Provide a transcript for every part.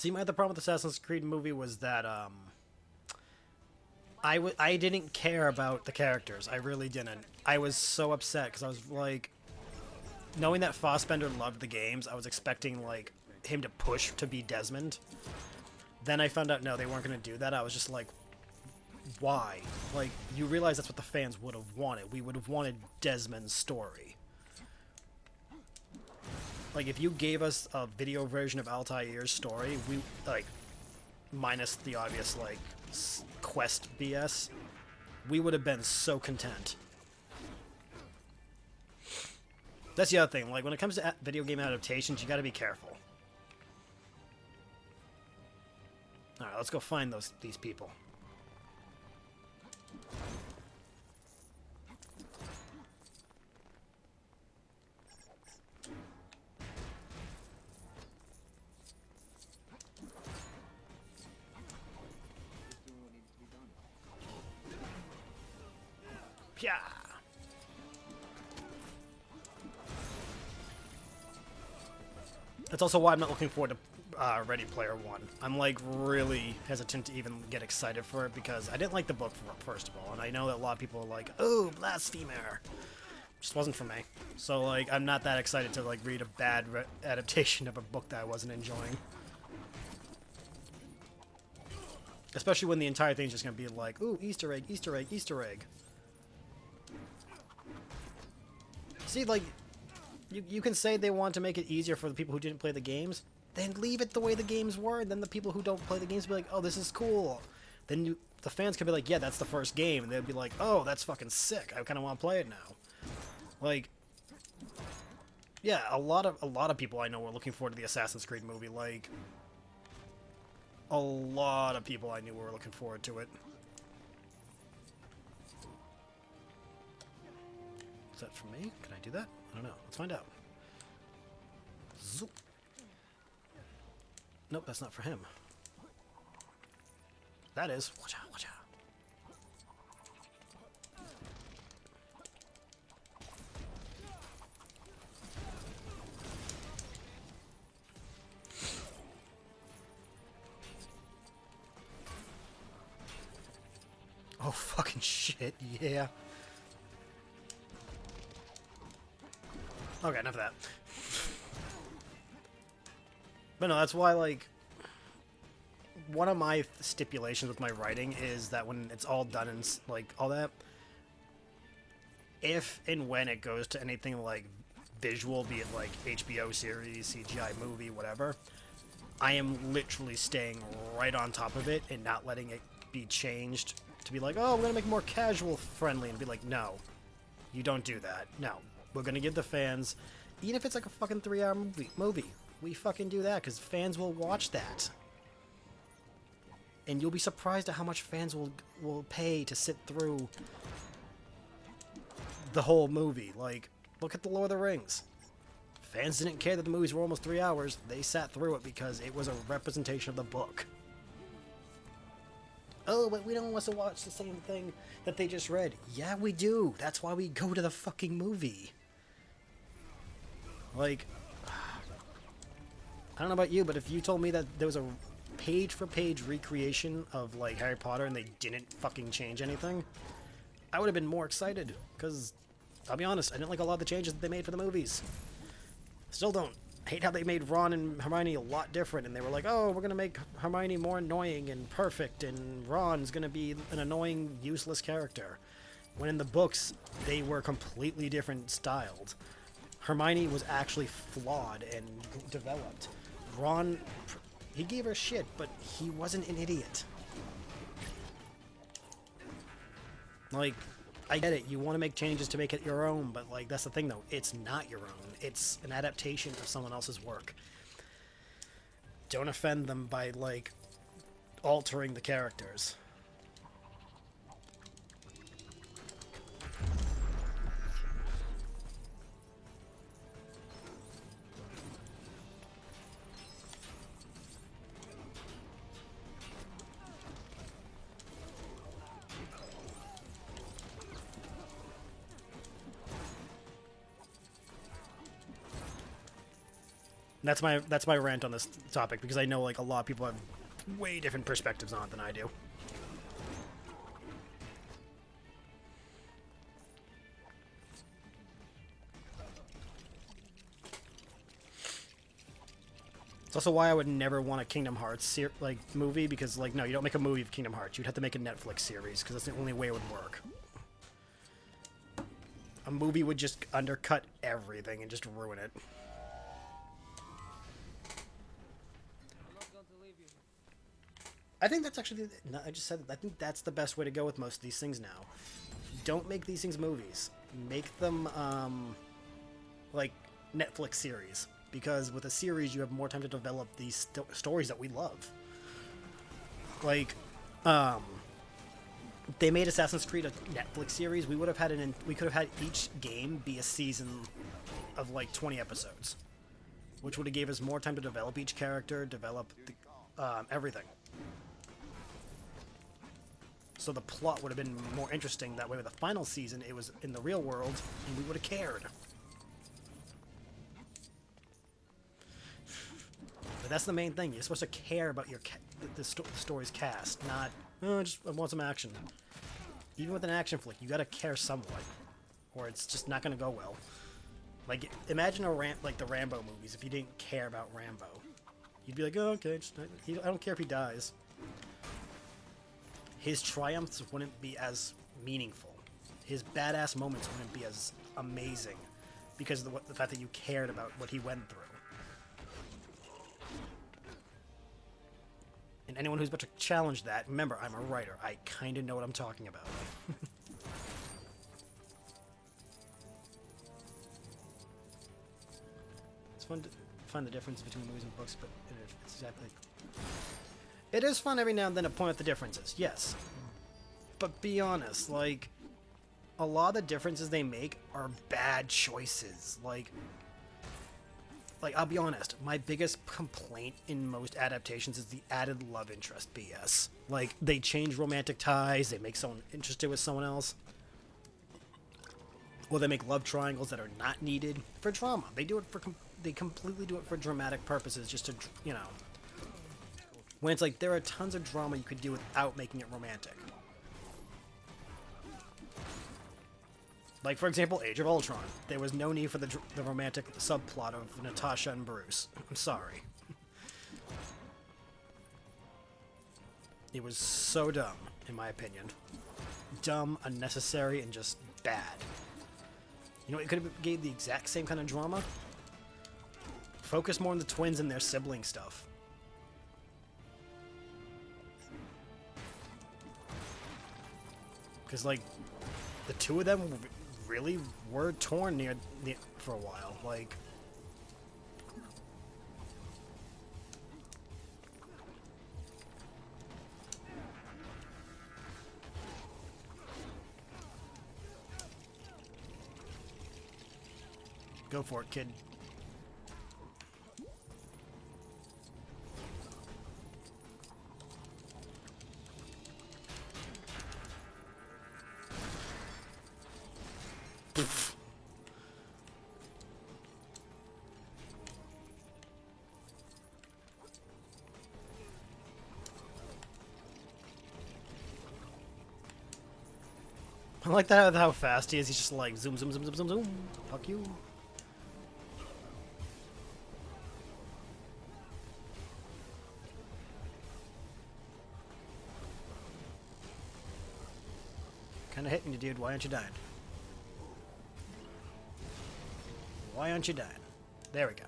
See, my other problem with the Assassin's Creed movie was that I didn't care about the characters. I really didn't. I was so upset because I was like, knowing that Fassbender loved the games, I was expecting like him to push to be Desmond. Then I found out no, they weren't going to do that. I was just like, why? Like, you realize that's what the fans would have wanted. We would have wanted Desmond's story. Like, if you gave us a video version of Altair's story, we, like, minus the obvious, like, quest BS, we would have been so content. That's the other thing. Like, when it comes to video game adaptations, you gotta be careful. Alright, let's go find these people. Yeah. That's also why I'm not looking forward to Ready Player One. I'm like really hesitant to even get excited for it because I didn't like the book first of all, and I know that a lot of people are like, "Oh, blasphemer." Just wasn't for me. So like, I'm not that excited to like read a bad adaptation of a book that I wasn't enjoying. Especially when the entire thing's just gonna be like, "Ooh, Easter egg, Easter egg, Easter egg." See, like, you can say they want to make it easier for the people who didn't play the games, then leave it the way the games were, and then the people who don't play the games will be like, oh, this is cool. Then the fans can be like, yeah, that's the first game, and they'll be like, oh, that's fucking sick. I kind of want to play it now. Like, yeah, a lot of people I know were looking forward to the Assassin's Creed movie. Like, a lot of people I knew were looking forward to it. Is that for me? Can I do that? I don't know. Let's find out. Zoop. Nope, that's not for him. That is. Watch out, watch out. Oh, fucking shit, yeah. Okay, enough of that. But no, that's why, like, one of my stipulations with my writing is that when it's all done and, like, all that, if and when it goes to anything like visual, be it like HBO series, CGI movie, whatever, I am literally staying right on top of it and not letting it be changed to be like, oh, we're gonna make it more casual friendly, and be like, no, you don't do that. No, we're gonna give the fans, even if it's like a fucking 3-hour movie, we fucking do that because fans will watch that, and you'll be surprised at how much fans will pay to sit through the whole movie. Like, look at the Lord of the Rings. Fans didn't care that the movies were almost 3 hours. They sat through it because it was a representation of the book. Oh, but we don't want to watch the same thing that they just read. Yeah, we do. That's why we go to the fucking movie. Like, I don't know about you, but if you told me that there was a page-for-page recreation of, like, Harry Potter and they didn't fucking change anything, I would have been more excited. Because, I'll be honest, I didn't like a lot of the changes that they made for the movies. Still don't. I hate how they made Ron and Hermione a lot different, and they were like, oh, we're going to make Hermione more annoying and perfect, and Ron's going to be an annoying, useless character. When in the books, they were completely different styled. Hermione was actually flawed and developed. Ron, he gave her shit, but he wasn't an idiot. Like, I get it, you want to make changes to make it your own, but, like, that's the thing, though. It's not your own. It's an adaptation of someone else's work. Don't offend them by, like, altering the characters. That's my rant on this topic, because I know like a lot of people have way different perspectives on it than I do. It's also why I would never want a Kingdom Hearts movie, because like no, you don't make a movie of Kingdom Hearts. You'd have to make a Netflix series, because that's the only way it would work. A movie would just undercut everything and just ruin it. I think that's actually... No, I just said that. I think that's the best way to go with most of these things now. Don't make these things movies. Make them, like, Netflix series. Because with a series, you have more time to develop these stories that we love. Like, they made Assassin's Creed a Netflix series. We would have had we could have had each game be a season of, like, 20 episodes. Which would have gave us more time to develop each character, develop everything. So the plot would have been more interesting. That way with the final season, it was in the real world, and we would have cared. But that's the main thing. You're supposed to care about the story's cast, not, oh, I want some action. Even with an action flick, you gotta care somewhat, or it's just not gonna go well. Like, imagine like the Rambo movies, if you didn't care about Rambo. You'd be like, oh, okay, I don't care if he dies. His triumphs wouldn't be as meaningful. His badass moments wouldn't be as amazing because of the fact that you cared about what he went through. And anyone who's about to challenge that, remember, I'm a writer. I kind of know what I'm talking about. It's fun to find the difference between movies and books, but it's exactly... It is fun every now and then to point out the differences, yes. But be honest, like, a lot of the differences they make are bad choices. Like, I'll be honest, my biggest complaint in most adaptations is the added love interest BS. Like, they change romantic ties, they make someone interested with someone else. Or they make love triangles that are not needed for drama. They do it they completely do it for dramatic purposes, just to, you know... When it's like, there are tons of drama you could do without making it romantic. Like, for example, Age of Ultron. There was no need for the romantic subplot of Natasha and Bruce. I'm sorry. It was so dumb, in my opinion. Dumb, unnecessary, and just bad. You know, it could have gave the exact same kind of drama. Focus more on the twins and their sibling stuff. Because, like, the two of them really were torn for a while. Like, go for it, kid. I like that how fast he is. He's just like zoom, zoom, zoom, zoom, zoom, zoom. Fuck you. Kinda hitting you, dude. Why aren't you dying? Why aren't you dying? There we go.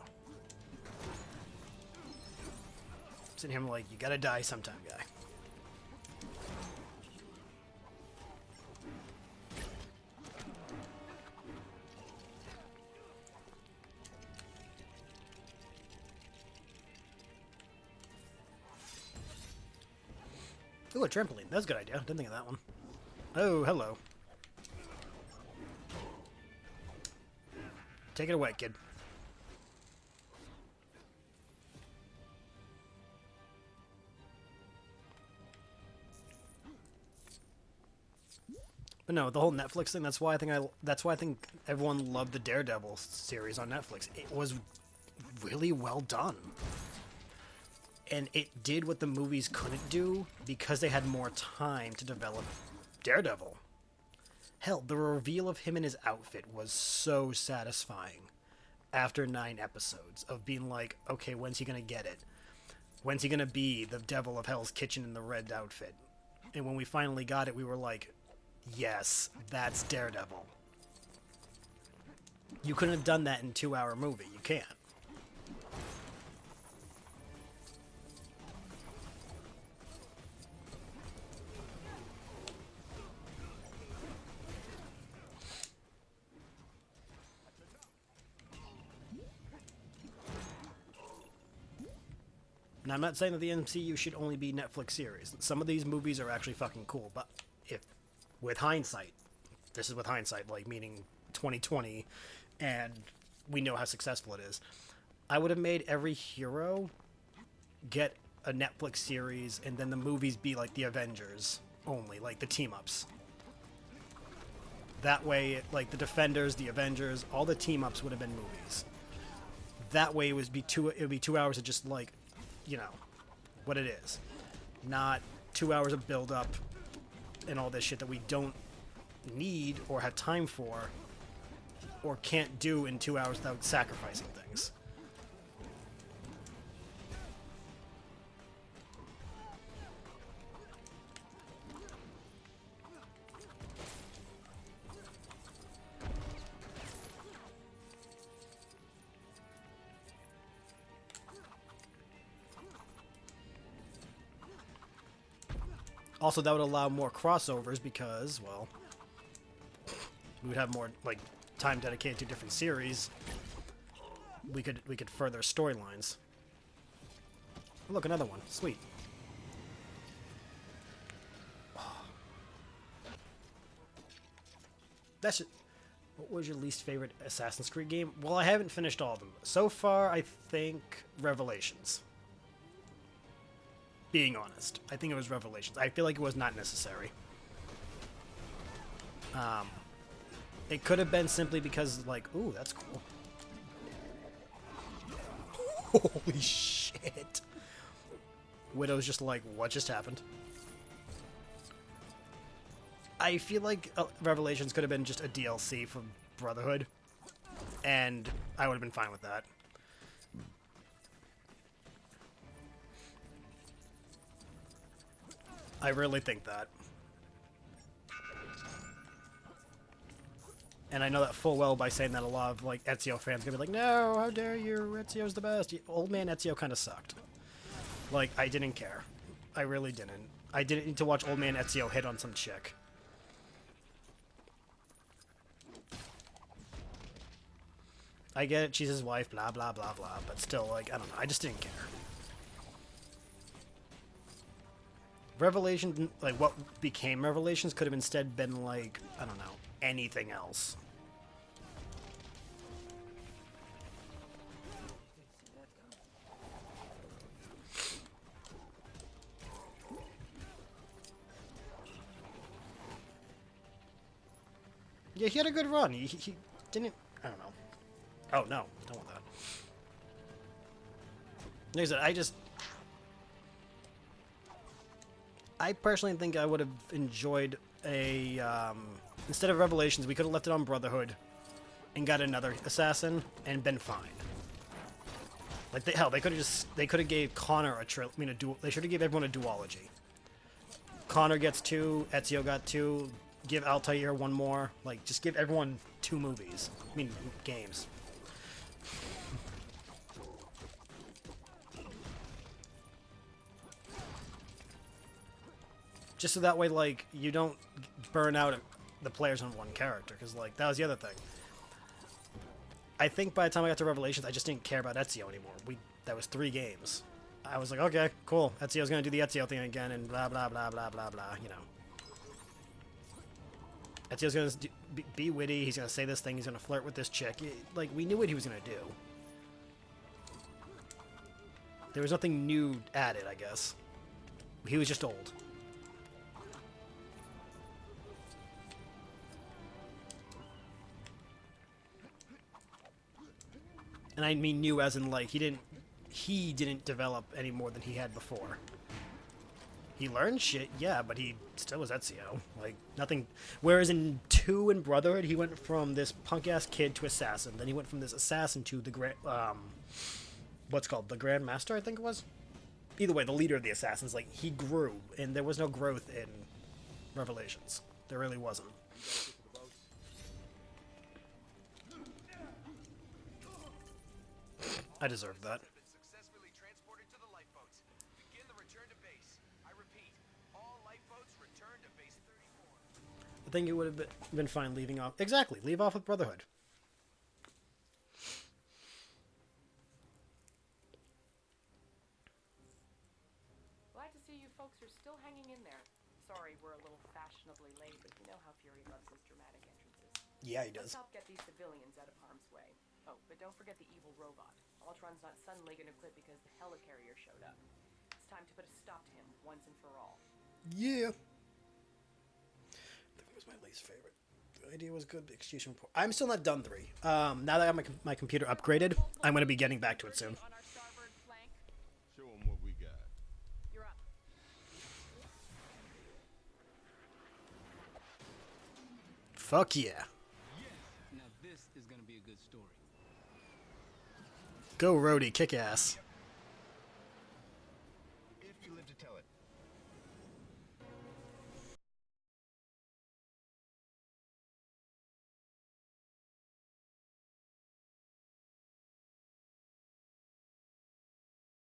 Sitting here, I'm like, you gotta die sometime, guy. Ooh, a trampoline. That's a good idea. Didn't think of that one. Oh, hello. Take it away, kid. But no, the whole Netflix thing, that's why I think everyone loved the Daredevil series on Netflix. It was really well done. And it did what the movies couldn't do because they had more time to develop Daredevil. Hell, the reveal of him in his outfit was so satisfying after 9 episodes of being like, okay, when's he gonna get it? When's he gonna be the devil of Hell's Kitchen in the red outfit? And when we finally got it, we were like, yes, that's Daredevil. You couldn't have done that in a 2-hour movie. You can't. Now, I'm not saying that the MCU should only be Netflix series. Some of these movies are actually fucking cool, but if, with hindsight, this is with hindsight, like meaning 2020, and we know how successful it is, I would have made every hero get a Netflix series, and then the movies be like the Avengers only, like the team-ups. That way, like the Defenders, the Avengers, all the team-ups would have been movies. That way, it would be 2 hours of just like, you know, what it is. Not 2 hours of build-up and all this shit that we don't need or have time for or can't do in 2 hours without sacrificing things. Also, that would allow more crossovers because, well, we would have more like time dedicated to different series. We could further storylines. Look, another one. Sweet. That's it. What was your least favorite Assassin's Creed game? Well, I haven't finished all of them. So far, I think Revelations. Being honest, I think it was Revelations. I feel like it was not necessary. It could have been simply because, like, ooh, that's cool. Holy shit. Widow's just like, what just happened? I feel like Revelations could have been just a DLC for Brotherhood, and I would have been fine with that. I really think that. And I know that full well by saying that a lot of like Ezio fans are gonna be like, no, how dare you, Ezio's the best. Old man Ezio kind of sucked. Like, I didn't care. I really didn't. I didn't need to watch old man Ezio hit on some chick. I get it, she's his wife, blah, blah, blah, blah, but still, like, I don't know, I just didn't care. Revelation, like, what became Revelations could have instead been, like, I don't know, anything else. Yeah, he had a good run. He didn't, I don't know. Oh, no, don't want that. Like I said, I personally think I would have enjoyed a, instead of Revelations, we could have left it on Brotherhood and got another assassin and been fine. Like, hell, they could have gave Connor they should have gave everyone a duology. Connor gets 2, Ezio got 2, give Altair 1 more. Like, just give everyone 2 movies. I mean, games. Just so that way, like, you don't burn out the players on one character, because, like, that was the other thing. I think by the time I got to Revelations, I just didn't care about Ezio anymore. That was 3 games. I was like, okay, cool. Ezio's gonna do the Ezio thing again, and blah, blah, blah, blah, blah, blah, you know. Ezio's gonna be witty, he's gonna say this thing, he's gonna flirt with this chick. Like, we knew what he was gonna do. There was nothing new added, I guess. He was just old. And And I mean new as in, like, he didn't develop any more than he had before. He learned shit, yeah, but he still was Ezio. Like, nothing... Whereas in 2 and Brotherhood, he went from this punk-ass kid to assassin. Then he went from this assassin to the Grand... what's called? The Grand Master, I think it was? Either way, the leader of the assassins. Like, he grew, and there was no growth in Revelations. There really wasn't. I deserved that. I think it would have been fine leaving off. Exactly, leave off with Brotherhood. Glad to see you folks are still hanging in there. Sorry, we're a little fashionably late, but you know how Fury loves his dramatic entrances. Yeah, he does. Let's help get these civilians out of harm's way. Oh, but don't forget the evil robot. Ultron's not suddenly gonna quit because the helicarrier showed up. It's time to put a stop to him once and for all. Yeah. I think it was my least favorite. The idea was good, but execution poor. I'm still not done 3. Now that I got my computer upgraded, I'm going to be getting back to it soon. Show them what we got. You're up. Fuck yeah. Now this is gonna be a good story. Go, Rhodey, kick ass. If you live to tell it.